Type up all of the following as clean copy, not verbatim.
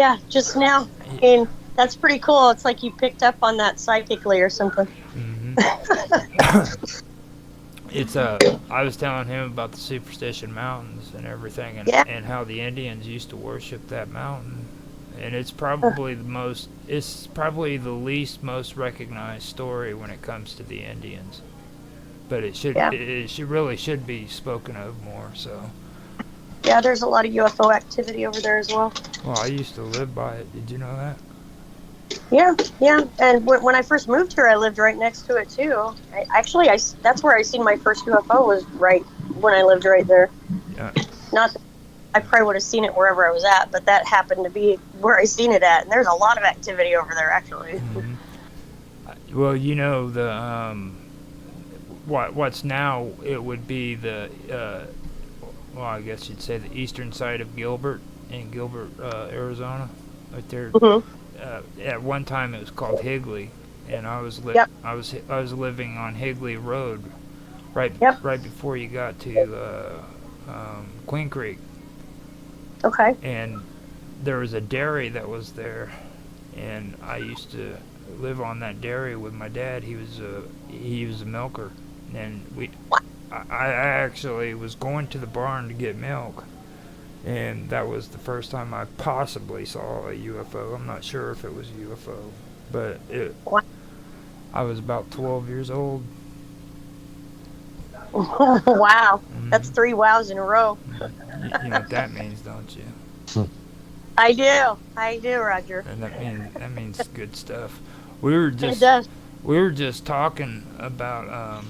Yeah, just now. I mean, that's pretty cool. It's like you picked up on that psychically or something. Mm-hmm. It's I was telling him about the Superstition Mountains and everything, and how the Indians used to worship that mountain, and it's probably the least most recognized story when it comes to the Indians, but it really should be spoken of more. So yeah, there's a lot of UFO activity over there as well. Well, I used to live by it. Did you know that? Yeah, and when I first moved here, I lived right next to it too. That's where I seen my first UFO, was right when I lived right there. Yeah. Not that I probably would have seen it wherever I was at, but that happened to be where I seen it at, and there's a lot of activity over there actually. Mm-hmm. Well, you know the what's now, it would be the well, I guess you'd say the eastern side of Gilbert, in Gilbert, Arizona, right there. Mm-hmm. At one time it was called Higley, and I was living on Higley Road, right before you got to Queen Creek. Okay. And there was a dairy that was there, and I used to live on that dairy with my dad. He was a milker, and I actually was going to the barn to get milk. And that was the first time I possibly saw a UFO. I'm not sure if it was a UFO, but I was about 12 years old. Wow. Mm-hmm. That's 3 wows in a row. You know what that means, don't you? I do, Roger. And that means good stuff. We were just talking about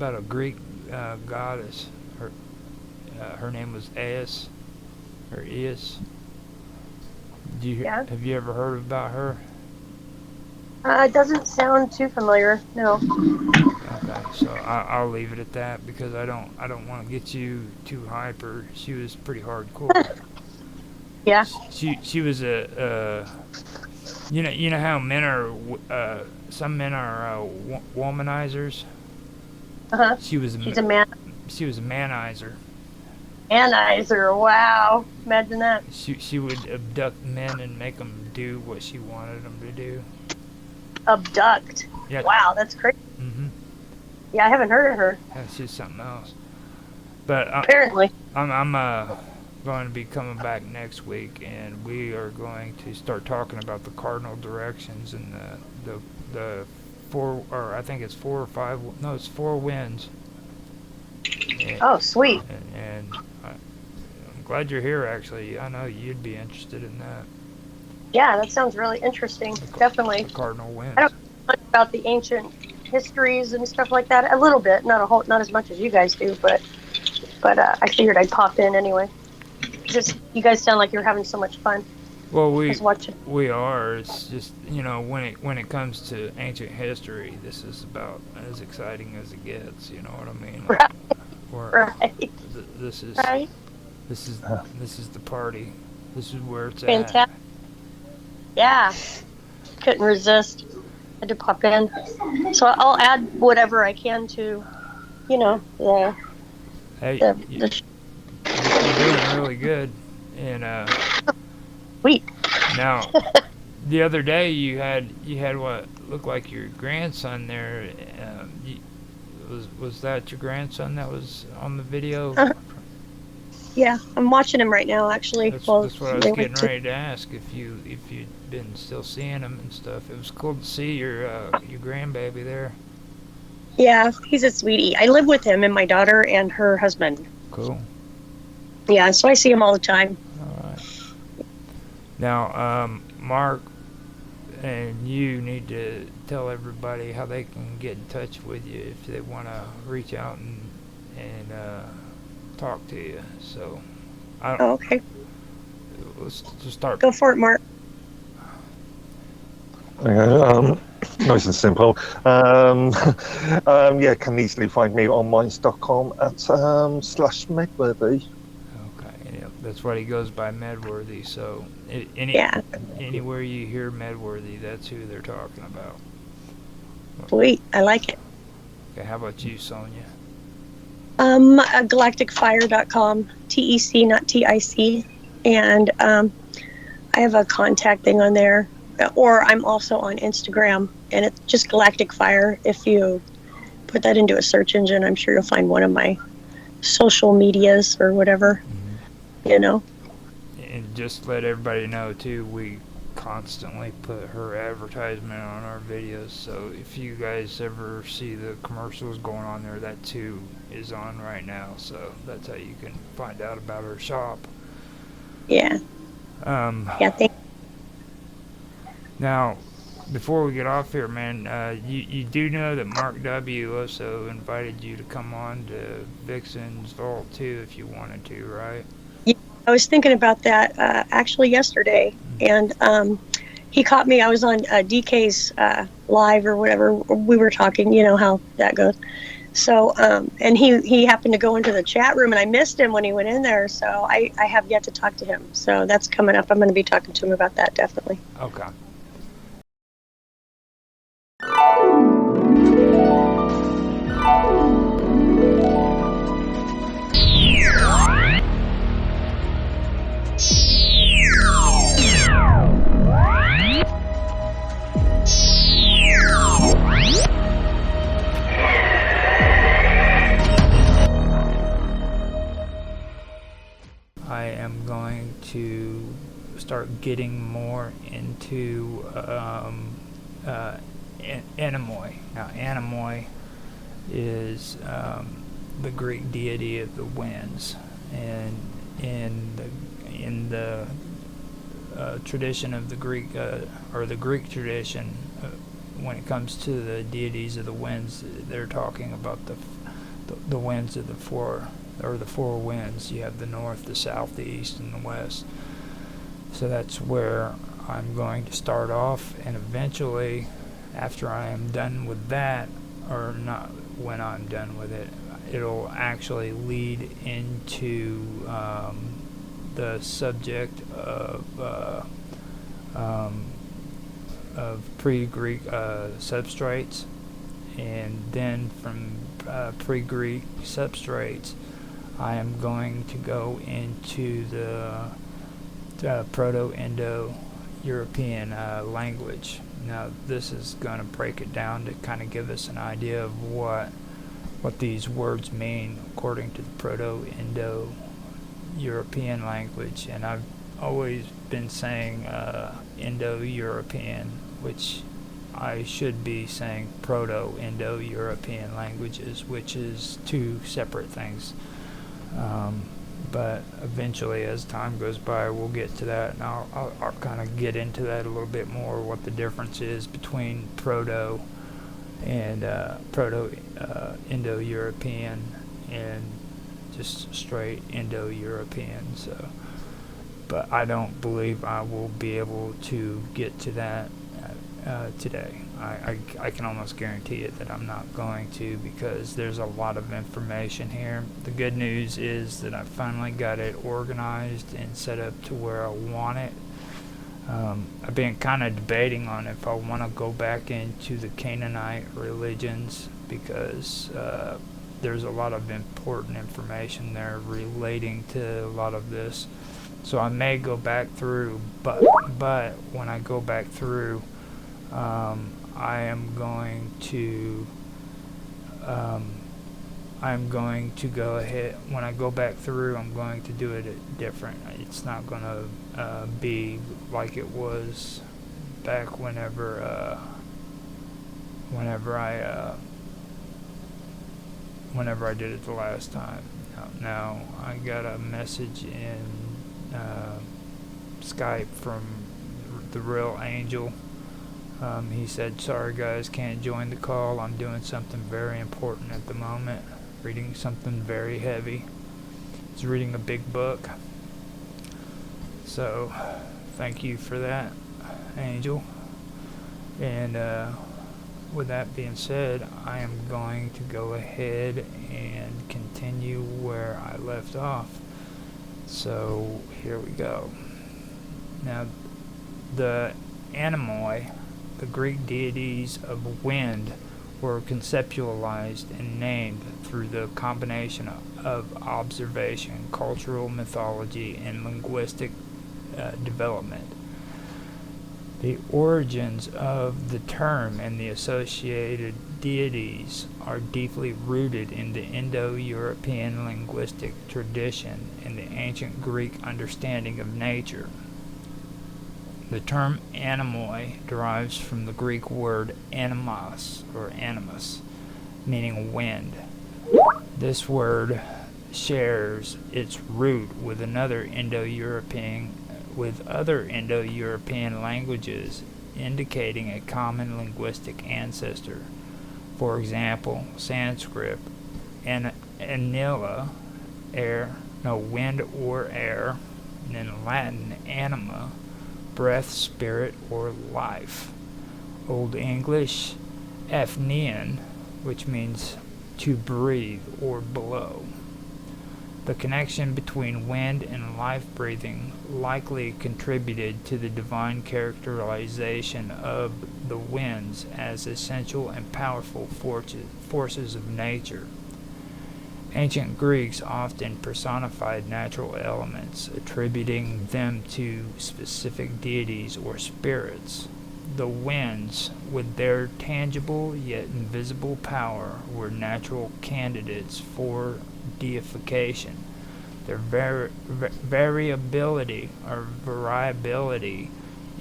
a Greek goddess. Her name was Eos, or Eos. Have you ever heard about her? It doesn't sound too familiar. No. Okay, so I'll leave it at that, because I don't want to get you too hyper. She was pretty hardcore. Yeah. She was a you know how men are some men are womanizers. Uh-huh. She's a man. She was a manizer. Manizer, wow! Imagine that. She would abduct men and make them do what she wanted them to do. Abduct. Yeah. Wow, that's crazy. Mhm. Yeah, I haven't heard of her. Yeah, she's something else. But apparently, I'm going to be coming back next week, and we are going to start talking about the cardinal directions and the 4, or I think it's 4 or 5. No, it's 4 winds. And, sweet. And I'm glad you're here. Actually, I know you'd be interested in that. Yeah, that sounds really interesting. Definitely. The cardinal winds. I don't know much about the ancient histories and stuff like that. A little bit, not as much as you guys do, but I figured I'd pop in anyway. Just, you guys sound like you're having so much fun. Well, we are. It's just, when it comes to ancient history, this is about as exciting as it gets. You know what I mean? Right. This is right. This is the party. This is where it's Fantastic. at. Yeah. Couldn't resist. Had to pop in. So I'll add whatever I can to, the. Hey, you're doing really good, and Sweet. Now, the other day you had what looked like your grandson there. Was that your grandson that was on the video? Yeah, I'm watching him right now. Actually, that's what I was getting ready to ask, if you'd been still seeing him and stuff. It was cool to see your grandbaby there. Yeah, he's a sweetie. I live with him and my daughter and her husband. Cool. Yeah, so I see him all the time. All right. Now, Mark, and you need to tell everybody how they can get in touch with you if they want to reach out and talk to you. So, okay. Let's just start. Go for it, Mark. Nice and simple. Can easily find me on minds.com at /Medworthy. Okay, yeah, that's what he goes by, Medworthy. So anywhere you hear Medworthy, that's who they're talking about. Sweet, I like it. Okay, how about you, Sonia? Galacticfire.com, TEC, not TIC, and I have a contact thing on there, or I'm also on Instagram, and it's just Galactic Fire. If you put that into a search engine, I'm sure you'll find one of my social medias or whatever, you know. And just let everybody know too, we constantly put her advertisement on our videos, so if you guys ever see the commercials going on there, that too is on right now, so that's how you can find out about her shop. Yeah. Thank Now, before we get off here, man, you do know that Mark W. also invited you to come on to Vixen's Vault too, if you wanted to, right? Yeah, I was thinking about that actually yesterday, and he caught me. I was on DK's live or whatever. We were talking, you know how that goes. So, and he happened to go into the chat room, and I missed him when he went in there. So I have yet to talk to him. So that's coming up. I'm going to be talking to him about that, definitely. Okay. I am going to start getting more into Anemoi. Now, Anemoi is the Greek deity of the winds, and in the tradition of the Greek or the Greek tradition, when it comes to the deities of the winds, they're talking about the winds of the four winds. You have the north, the south, the east, and the west. So that's where I'm going to start off, and eventually, after I am done with that, or not when I'm done with it, it'll actually lead into the subject of pre-Greek substrates, and then from pre-Greek substrates, I am going to go into the Proto-Indo-European language. Now, this is going to break it down to kind of give us an idea of what these words mean according to the Proto-Indo-European language. And I've always been saying Indo-European, which I should be saying Proto-Indo-European languages, which is two separate things. But eventually, as time goes by, we'll get to that, and I'll kind of get into that a little bit more, what the difference is between Proto and Indo-European and just straight Indo-European. So, but I don't believe I will be able to get to that today. I can almost guarantee it that I'm not going to, because there's a lot of information here. The good news is that I finally got it organized and set up to where I want it. I've been kind of debating on if I want to go back into the Canaanite religions, because there's a lot of important information there relating to a lot of this. So I may go back through, but when I go back through, I am going to go ahead. When I go back through, I'm going to do it different. It's not going to be like it was back whenever I did it the last time. Now I got a message in Skype from the Real Angel. He said, "Sorry guys, can't join the call. I'm doing something very important at the moment. Reading something very heavy." He's reading a big book. So, thank you for that, Angel. And with that being said, I am going to go ahead and continue where I left off. So, here we go. Now, the Anemoi, the Greek deities of wind, were conceptualized and named through the combination of observation, cultural mythology, and linguistic development. The origins of the term and the associated deities are deeply rooted in the Indo-European linguistic tradition and the ancient Greek understanding of nature. The term anemoi derives from the Greek word animos or animus, meaning wind. This word shares its root with other Indo-European languages, indicating a common linguistic ancestor. For example, Sanskrit, anila, wind or air, and in Latin, anima, breath, spirit, or life. Old English, apnean, which means to breathe or blow. The connection between wind and life-breathing likely contributed to the divine characterization of the winds as essential and powerful forces of nature. Ancient Greeks often personified natural elements, attributing them to specific deities or spirits. The winds, with their tangible yet invisible power, were natural candidates for deification. Their variability or variability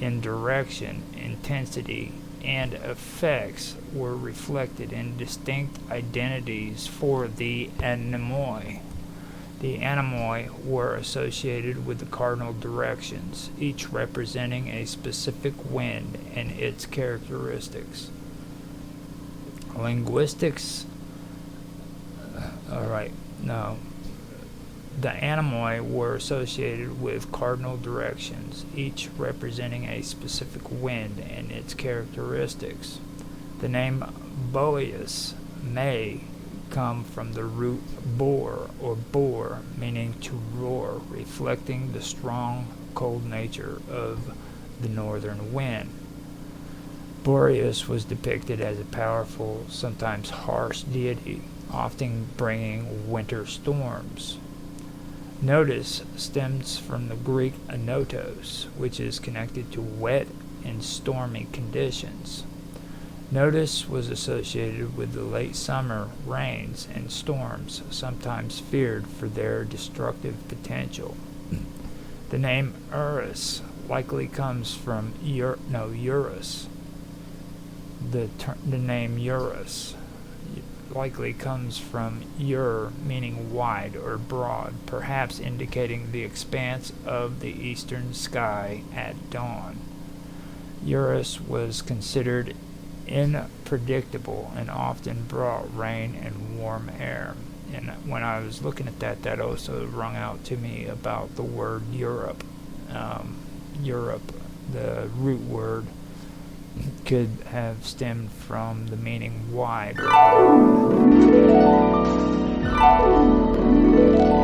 in direction, intensity, and effects were reflected in distinct identities for the anemoi. The anemoi were associated with the cardinal directions, each representing a specific wind and its characteristics. The anemoi were associated with cardinal directions, each representing a specific wind and its characteristics. The name Boreas may come from the root bore or bore, meaning to roar, reflecting the strong, cold nature of the northern wind. Boreas was depicted as a powerful, sometimes harsh deity, often bringing winter storms. Notice stems from the Greek anotos, which is connected to wet and stormy conditions. Notice was associated with the late summer rains and storms, sometimes feared for their destructive potential. The name Urus likely comes from Urus. The name Urus likely comes from Ur, meaning wide or broad, perhaps indicating the expanse of the eastern sky at dawn. Urus was considered unpredictable and often brought rain and warm air. And when I was looking at that also rung out to me about the word Europe. Europe, the root word, could have stemmed from the meaning wide or broad.